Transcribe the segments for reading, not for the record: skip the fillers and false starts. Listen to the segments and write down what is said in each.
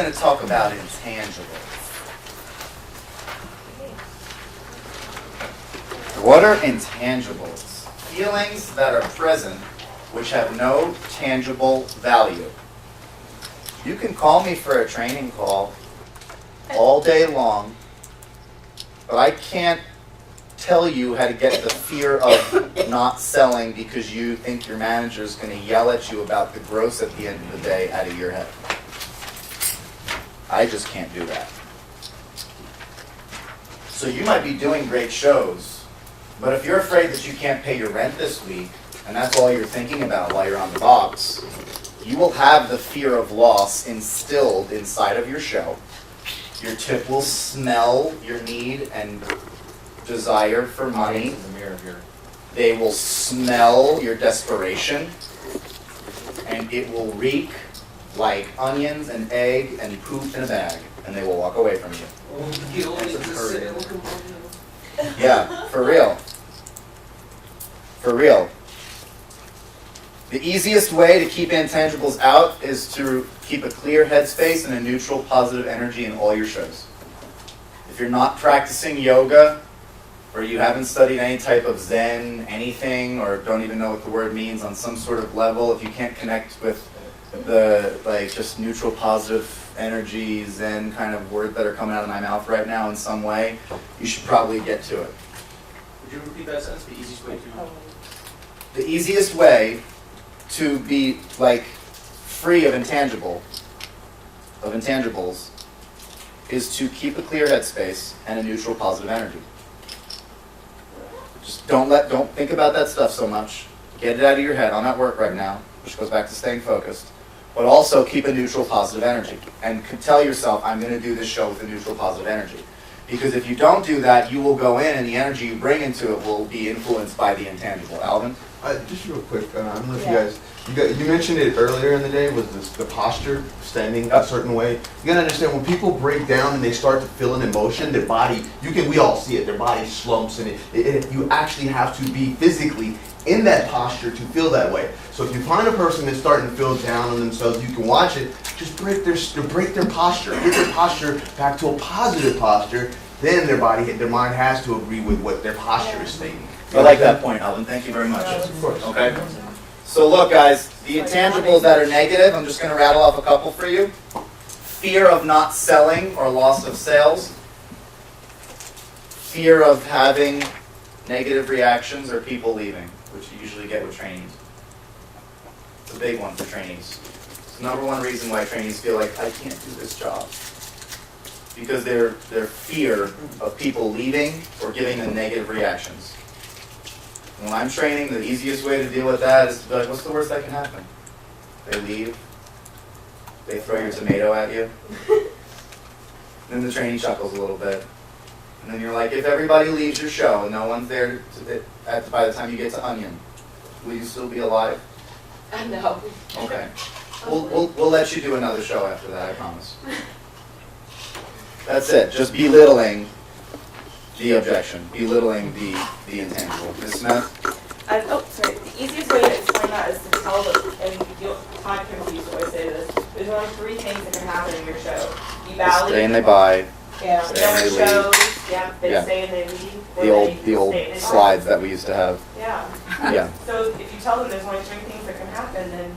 going to talk about intangibles. What are intangibles? Feelings that are present which have no tangible value. You can call me for a training call all day long, but I can't tell you how to get the fear of not selling because you think your manager is going to yell at you about the gross at the end of the day out of your head. I just can't do that. So you might be doing great shows, but if you're afraid that you can't pay your rent this week, and that's all you're thinking about while you're on the box, you will have the fear of loss instilled inside of your show. Your tip will smell your need and desire for money. They will smell your desperation, and it will reek like onions and egg and poop in a bag, and they will walk away from you. Yeah, for real. For real. The easiest way to keep intangibles out is to keep a clear headspace and a neutral, positive energy in all your shows. If you're not practicing yoga, or you haven't studied any type of Zen, anything, or don't even know what the word means on some sort of level, if you can't connect with the just neutral, positive energy, Zen kind of word that are coming out of my mouth right now in some way, you should probably get to it. Would you repeat that sentence? The easiest way to? The easiest way to be free of intangibles is to keep a clear headspace and a neutral, positive energy. Just don't think about that stuff so much. Get it out of your head. I'm at work right now, which goes back to staying focused. But also keep a neutral, positive energy. And tell yourself, I'm going to do this show with a neutral, positive energy. Because if you don't do that, you will go in and the energy you bring into it will be influenced by the intangible. Alvin? Just real quick, I don't know if you mentioned it earlier in the day, was the posture, standing a certain way. You gotta understand, when people break down and they start to feel an emotion, their body, we all see it, their body slumps, and you actually have to be physically in that posture to feel that way. So if you find a person that's starting to feel down on themselves, you can watch it, just break their posture, get their posture back to a positive posture, then their mind has to agree with what their posture is stating. I like that point, Alvin. Thank you very much. Of course. Okay. So look, guys, the intangibles that are negative, I'm just going to rattle off a couple for you. Fear of not selling or loss of sales. Fear of having negative reactions or people leaving, which you usually get with trainees. It's a big one for trainees. It's the number one reason why trainees feel like, I can't do this job. Because their fear of people leaving or giving them negative reactions. When I'm training, the easiest way to deal with that is to be like, what's the worst that can happen? They leave. They throw your tomato at you. Then the trainee chuckles a little bit. And then you're like, if everybody leaves your show and no one's there by the time you get to Onion, will you still be alive? No. Okay. We'll let you do another show after that, I promise. That's it. Just belittling the objection, belittling the intangible. Ms. Smith? Sorry. The easiest way to explain that is to tell them, and I'm confused when I say this. There's only 3 things that can happen in your show. You They value. stay and they buy. Yeah. Stay and they leave. Shows. Yeah. They Yeah. stay and they leave. The old slides that we used to have. Yeah. Yeah. So if you tell them there's only 3 things that can happen, then,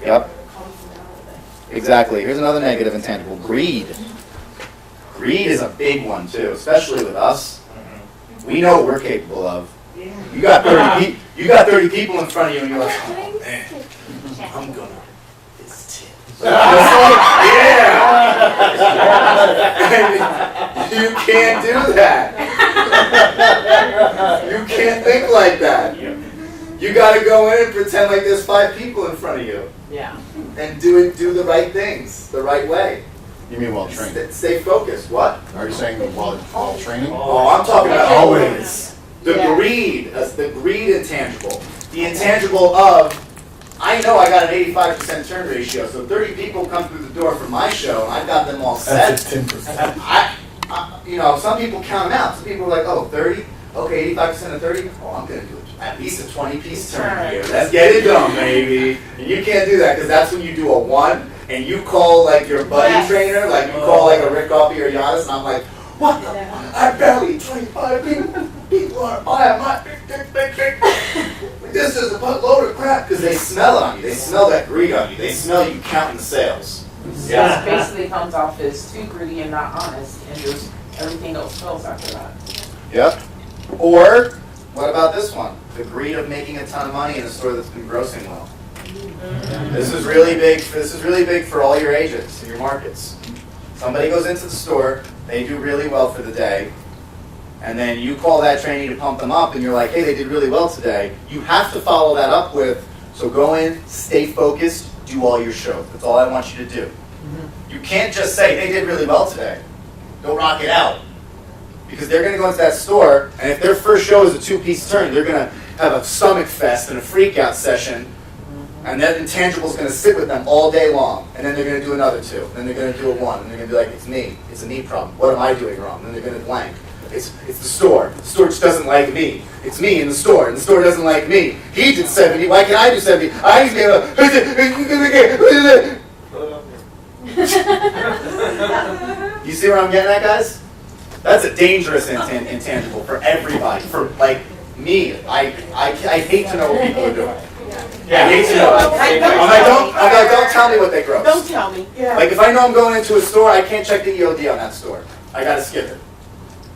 Yep. Exactly. Here's another negative intangible. Greed. Greed is a big one too, especially with us. We know what we're capable of. You got 30 people in front of you and you're like, oh man, I'm gonna this tip. Yeah! You can't do that. You can't think like that. You gotta go in and pretend like there's 5 people in front of you. Yeah. And do the right things the right way. You mean while training? Stay focused. What? Are you saying while training? Oh, I'm talking about always. The Yeah. greed, the greed intangible. The intangible of, I know I got an 85% turn ratio, so 30 people come through the door from my show, and I've got them all set. That's 10%. Some people count them out. Some people are like, oh, 30? Okay, 85% of 30? Oh, I'm going to do at least a 20-piece turn here. Let's get it done, baby. And you can't do that, because that's when you do a 1, and you call like your buddy Yes. trainer, like you call like a Rick Coffey or Giannis, and I'm like, what? I barely train 5 people. People are buying my this is a load of crap because they smell it on you. They smell that greed on you. They smell you counting the sales. It basically comes off as too greedy and not honest, and just everything else fails after that. Yep. Or what about this one? The greed of making a ton of money in a store that's been grossing well. This is really big. This is really big for all your agents and your markets. Somebody goes into the store, they do really well for the day, and then you call that trainee to pump them up, and you're like, hey, they did really well today. You have to follow that up with, so go in, stay focused, do all your shows. That's all I want you to do. You can't just say, they did really well today. Go rock it out. Because they're going to go into that store, and if their first show is a 2-piece turn, they're going to have a stomach fest and a freak out session, and that Intangible's going to sit with them all day long, and then they're going to do another 2, and then they're going to do a 1, and they're going to be like, it's me, it's a me problem, what am I doing wrong? And then they're going to blank. It's the store just doesn't like me. It's me in the store, and the store doesn't like me. He did 70, why can't I do 70? I need to You see where I'm getting at, guys? That's a dangerous intangible for everybody. For like me, I hate to know what people are doing. I hate to know. I'm like, don't tell me what they gross. Don't tell me. Like if I know I'm going into a store, I can't check the EOD on that store. I gotta skip it.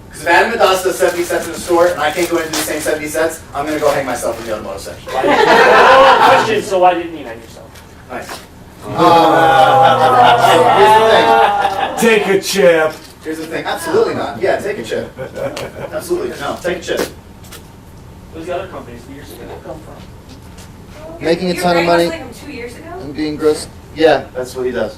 Because if Adam Adas does 70 sets in a store and I can't go into the same 70 sets, I'm gonna go hang myself in the automotive section. Question, so why didn't you hang yourself? Nice. Here's the thing. Take a chip. Here's the thing. Absolutely not. Yeah, take a chip. Absolutely. No, take a chip. Those the other companies years ago that come from. Making a Your ton of brain was money like him 2 years ago? and being gross. Yeah, that's what he does.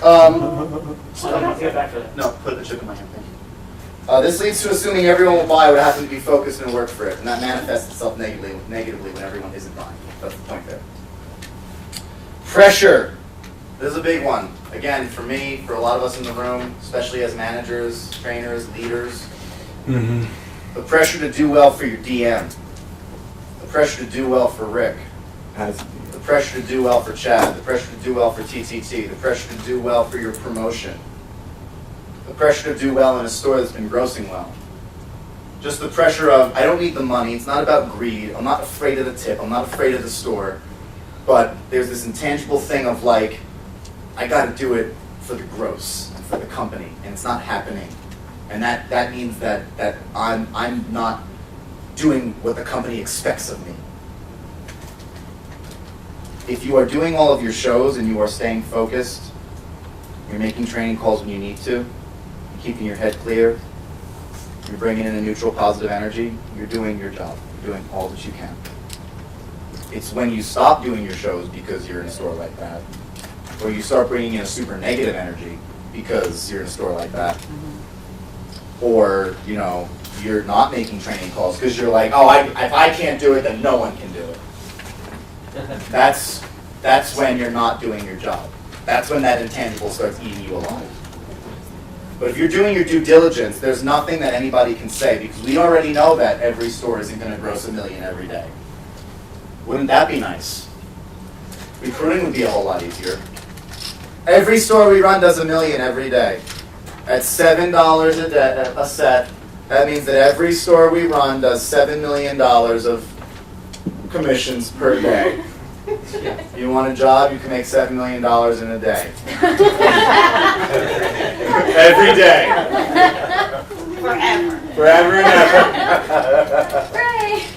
Get back to that. No, put the chip in my hand. Thank you. This leads to assuming everyone will buy what happens to be focused and work for it, and that manifests itself negatively when everyone isn't buying. That's the point there. Pressure. This is a big one. Again, for me, for a lot of us in the room, especially as managers, trainers, leaders, the pressure to do well for your DM, the pressure to do well for Rick, the pressure to do well for Chad, the pressure to do well for TTT, the pressure to do well for your promotion, the pressure to do well in a store that's been grossing well. Just the pressure of, I don't need the money, it's not about greed, I'm not afraid of the tip, I'm not afraid of the store, but there's this intangible thing of like, I gotta do it for the gross, and for the company, and it's not happening. And that means that I'm not doing what the company expects of me. If you are doing all of your shows and you are staying focused, you're making training calls when you need to, you're keeping your head clear, you're bringing in a neutral positive energy, you're doing your job, you're doing all that you can. It's when you stop doing your shows because you're in a store like that, or you start bringing in a super negative energy because you're in a store like that, or you're not making training calls because you're like, oh, if I can't do it, then no one can do it. That's when you're not doing your job. That's when that intangible starts eating you alive. But if you're doing your due diligence, there's nothing that anybody can say because we already know that every store isn't going to gross $1 million every day. Wouldn't that be nice? Recruiting would be a whole lot easier. Every store we run does $1 million every day. At $7 a set, that means that every store we run does $7 million of commissions per day. You want a job, you can make $7 million in a day. Every day. Forever and ever. Right.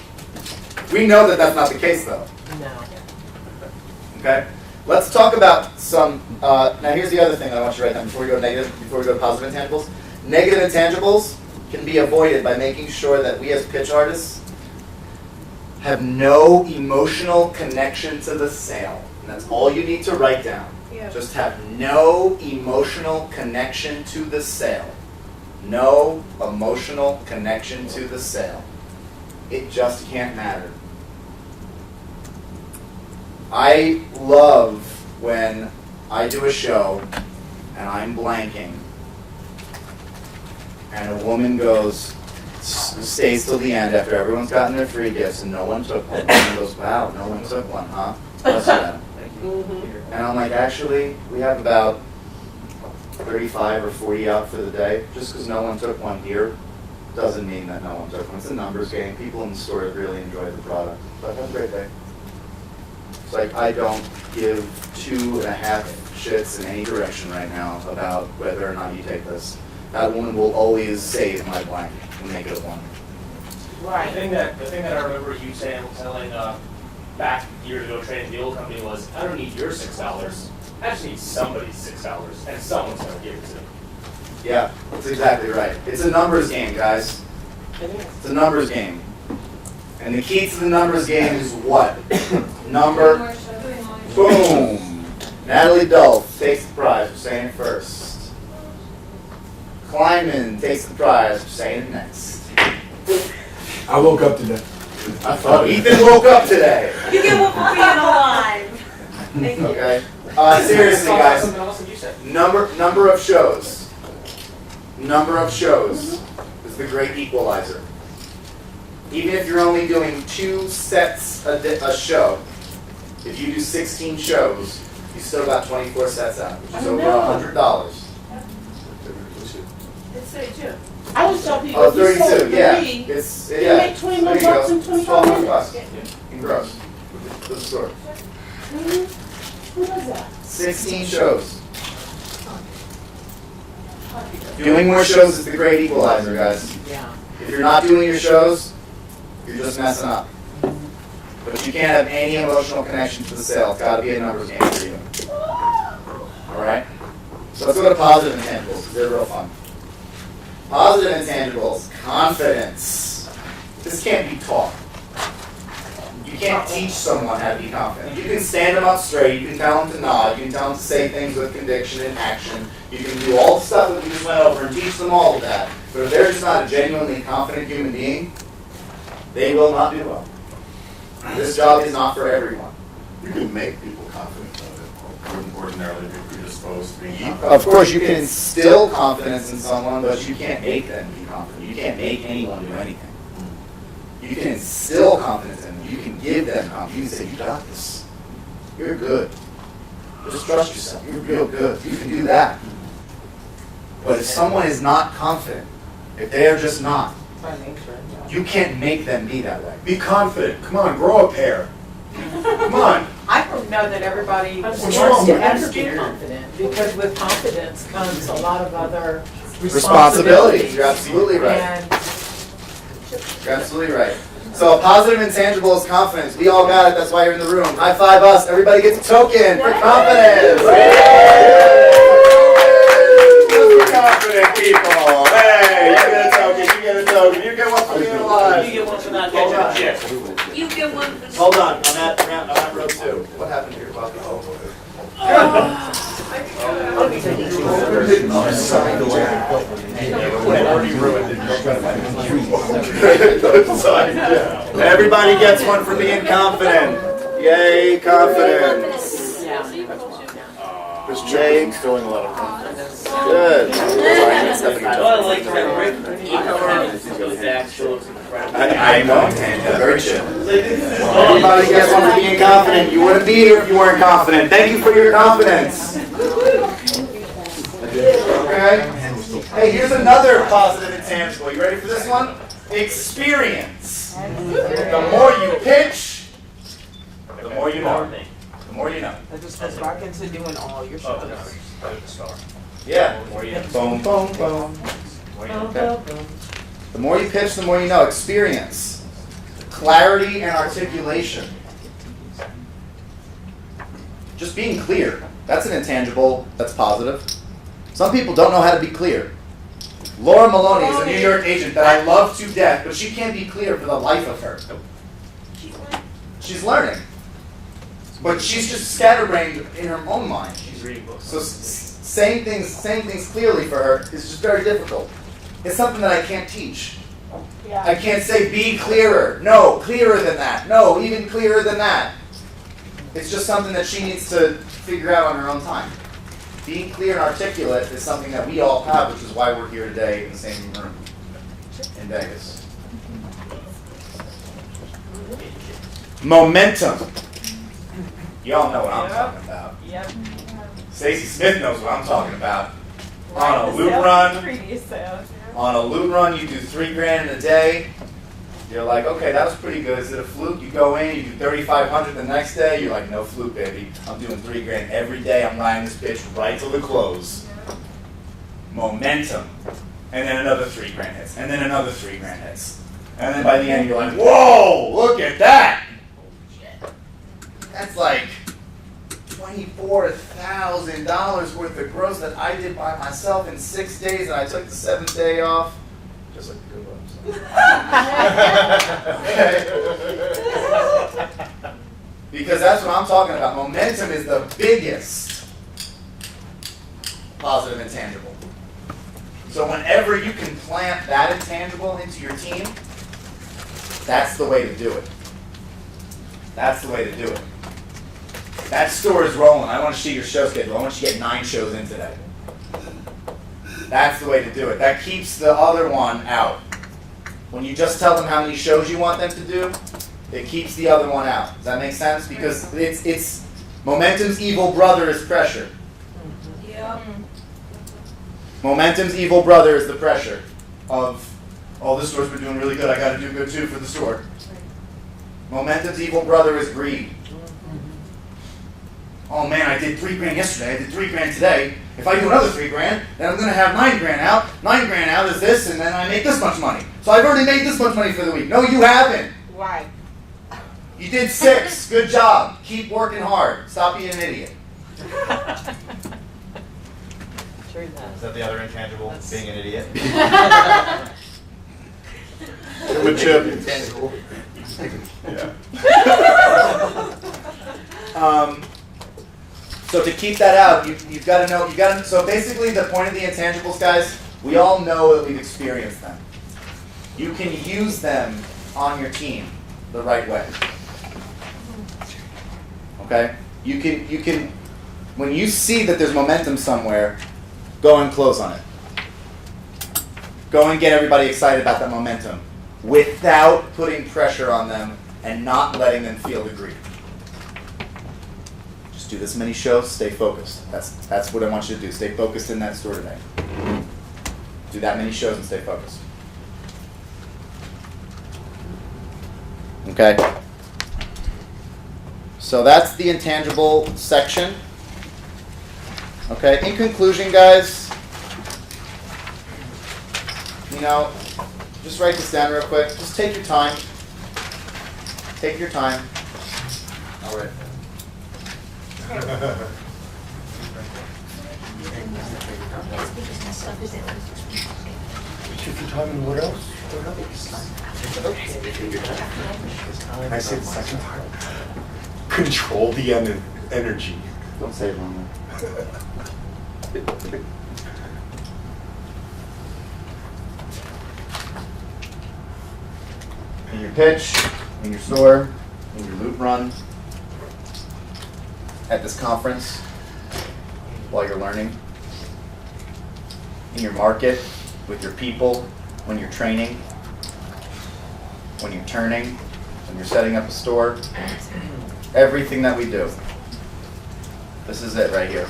We know that that's not the case, though. No. Okay? Let's talk about some, now here's the other thing that I want you to write down before we go to positive intangibles. Negative intangibles can be avoided by making sure that we as pitch artists have no emotional connection to the sale. And that's all you need to write down. Yeah. Just have no emotional connection to the sale. No emotional connection to the sale. It just can't matter. I love when I do a show and I'm blanking and a woman stays till the end after everyone's gotten their free gifts and no one took one. And goes, wow, no one took one, huh? Bless you, Adam. And I'm like, actually, we have about 35 or 40 out for the day. Just because no one took one here doesn't mean that no one took one. It's a numbers game. People in the store really enjoy the product. But have a great day. It's like, I don't give 2.5 shits in any direction right now about whether or not you take this. That woman will always save my blank and make it a 1. The thing that I remember you telling back years ago training the old company was, I don't need your $6. I just need somebody's $6, and someone's gonna give it to me. Yeah, that's exactly right. It's a numbers game, guys. It's a numbers game. And the key to the numbers game is what? Number. Boom. Natalie Dolph takes the prize for saying it first. Kleiman takes the prize for saying it next. I woke up today. I thought Ethan woke up today. You get one for being alive. Thank you. Okay. Seriously, guys. Something else that you said. Number of shows. Number of shows is the great equalizer. Even if you're only doing 2 sets a show, if you do 16 shows, you still got 24 sets out, which is over $100. It's 32. I was telling people, Oh, if you sold 32, yeah. 3, It's, you yeah. make 21 There you bucks go. in 25 $1,200 minutes. in gross to the store. Who does that? 16 shows. Doing more shows is the great equalizer, guys. Yeah. If you're not doing your shows, you're just messing up. But you can't have any emotional connection to the sale. It's got to be a numbers game for you. All right? So let's go to positive intangibles, because they're real fun. Positive intangibles, confidence. This can't be taught. You can't teach someone how to be confident. You can stand them up straight, you can tell them to nod, you can tell them to say things with conviction and action, you can do all the stuff that we just went over and teach them all of that. But if they're just not a genuinely confident human being, they will not do well. This job is not for everyone. You can make people confident of it. Ordinarily, be predisposed to being confident. Of course, you can instill confidence in someone, but you can't make them be confident. You can't make anyone do anything. You can instill confidence in them. You can give them confidence. You can say, you got this. You're good. Just trust yourself. You're real good. You can do that. But if someone is not confident, if they are just not, By nature, yeah. you can't make them be that way. Be confident. Come on, grow a pair. Come on. I don't know that everybody What's wants wrong to with ever be that? confident, because with confidence comes a lot of other Responsibilities. You're absolutely right. And You're absolutely right. So positive intangible is confidence. We all got it. That's why you're in the room. High five us. Everybody gets a token for confidence. Those are confident people. Hey, you get a token. You get a token. You get one for being alive. You get one for not catching a chick. You get one for. Hold on. I'm at row 2. What happened here, Bobby? Everybody gets one for being confident. Yay, confidence. This chick is instilling a lot of confidence. Good. I like that Rick goes actual. I know. Very chill. Everybody gets one for being confident. You wouldn't be here if you weren't confident. Thank you for your confidence. Okay? Hey, here's another positive intangible. You ready for this one? Experience. The more you pitch, the more you know. The more you know. That just goes back into doing all your shows. Yeah. Boom, boom, boom. Okay. The more you pitch, the more you know. Experience. Clarity and articulation. Just being clear. That's an intangible that's positive. Some people don't know how to be clear. Laura Maloney is a New York agent that I love to death, but she can't be clear for the life of her. She's learning. But she's just scatterbrained in her own mind. She's reading books. So saying things clearly for her is just very difficult. It's something that I can't teach. I can't say be clearer. No, clearer than that. No, even clearer than that. It's just something that she needs to figure out on her own time. Being clear and articulate is something that we all have, which is why we're here today in the same room in Vegas. Momentum. Y'all know what I'm talking about. Yep. Stacy Smith knows what I'm talking about. On a The loot sales, run, previous sales. on a loot run, you do $3 grand in a day. You're like, okay, that was pretty good. Is it a fluke? You go in, you do 3,500 the next day. You're like, no fluke, baby. I'm doing $3 grand every day. I'm riding this bitch right till the close. Momentum. And then another $3 grand hits. And then another $3 grand hits. And then by the end, you're like, whoa, look at that. That's like $24,000 worth of gross that I did by myself in 6 days, and I took the 7th day off. Just like the good ones. Okay. Because that's what I'm talking about. Momentum is the biggest positive intangible. So whenever you can plant that intangible into your team, that's the way to do it. That's the way to do it. That store is rolling. I want to see your show schedule. I want you to get 9 shows in today. That's the way to do it. That keeps the other one out. When you just tell them how many shows you want them to do, it keeps the other one out. Does that make sense? Because it's momentum's evil brother is pressure. Yep. Momentum's evil brother is the pressure of, oh, this store's been doing really good. I got to do good too for the store. Momentum's evil brother is greed. Oh man, I did $3 grand yesterday. I did $3 grand today. If I do another $3 grand, then I'm going to have $9 grand out. $9 grand out is this, and then I make this much money. So I've already made this much money for the week. No, you haven't. Why? You did 6. Good job. Keep working hard. Stop being an idiot. True that. Is that the other intangible? Being an idiot? With Chip. Intangible. Yeah. So to keep that out, you've got to know. So basically, the point of the intangibles, guys, we all know that we've experienced them. You can use them on your team the right way. Okay? You can. When you see that there's momentum somewhere, go and close on it. Go and get everybody excited about that momentum without putting pressure on them and not letting them feel the grief. Just do this many shows, stay focused. That's what I want you to do. Stay focused in that store today. Do that many shows and stay focused. Okay? So that's the intangible section. Okay, in conclusion, guys, just write this down real quick. Just take your time. Take your time. All right. Take your time and what else? Can I say the second time? Control the energy. Don't say it wrong. In your pitch, in your store, in your loot run, at this conference, while you're learning, in your market, with your people, when you're training, when you're turning, when you're setting up a store, everything that we do. This is it right here.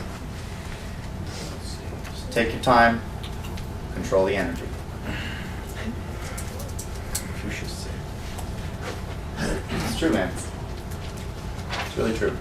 Just take your time, control the energy. It's true, man. It's really true.